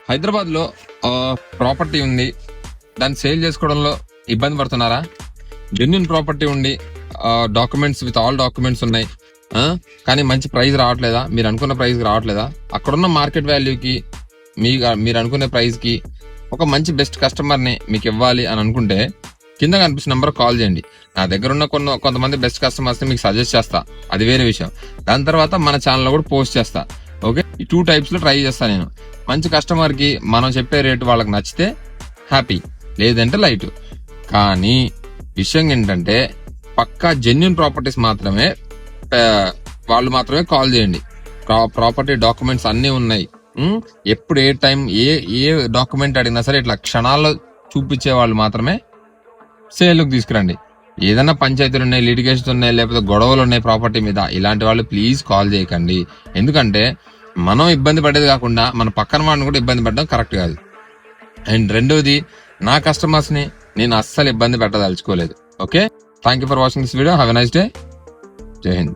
హైదరాబాద్ లో ప్రాపర్టీ ఉంది, దాన్ని సేల్ చేసుకోవడంలో ఇబ్బంది పడుతున్నారా? జెన్యూన్ ప్రాపర్టీ ఉండి డాక్యుమెంట్స్ విత్ ఆల్ డాక్యుమెంట్స్ ఉన్నాయి, కానీ మంచి ప్రైస్ రావట్లేదా? మీరు అనుకున్న ప్రైస్ రావట్లేదా? అక్కడున్న మార్కెట్ వాల్యూకి మీరు అనుకునే ప్రైస్ కి ఒక మంచి బెస్ట్ కస్టమర్ ని మీకు ఇవ్వాలి అని అనుకుంటే కింద కనిపిస్తున్న నెంబర్ కాల్ చేయండి. నా దగ్గర ఉన్న కొంతమంది బెస్ట్ కస్టమర్స్ ని మీకు సజెస్ట్ చేస్తా, అది వేరే విషయం. దాని తర్వాత మన ఛానల్ లో కూడా పోస్ట్ చేస్తా. ఓకే, ఈ 2 types లో ట్రై చేస్తా నేను. మంచి కస్టమర్ కి మనం చెప్పే రేటు వాళ్ళకి నచ్చితే హ్యాపీ, లేదంటే లైట్. కానీ విషయం ఏంటంటే పక్కా జెన్యూన్ ప్రాపర్టీస్ మాత్రమే వాళ్ళు మాత్రమే కాల్ చేయండి. ప్రాపర్టీ డాక్యుమెంట్స్ అన్ని ఉన్నాయి, ఎప్పుడు ఏ టైం ఏ డాక్యుమెంట్ అడిగినా సరే ఇట్లా క్షణాల్లో చూపించే వాళ్ళు మాత్రమే సేల్కి తీసుకురండి. ఏదైనా పంచాయతీలు ఉన్నాయి, లిటిగేషన్స్ ఉన్నాయి, లేకపోతే గొడవలు ఉన్నాయి ప్రాపర్టీ మీద, ఇలాంటి వాళ్ళు ప్లీజ్ కాల్ చేయకండి. ఎందుకంటే మనం ఇబ్బంది పడేది కాకుండా మన పక్కన వాడిని కూడా ఇబ్బంది పెట్టడం కరెక్ట్ కాదు. అండ్ రెండోది, నా కస్టమర్స్ ని నేను అస్సలు ఇబ్బంది పెట్టదలుచుకోలేదు. Okay, thank you for watching this video. Have a nice day. జై హింద్.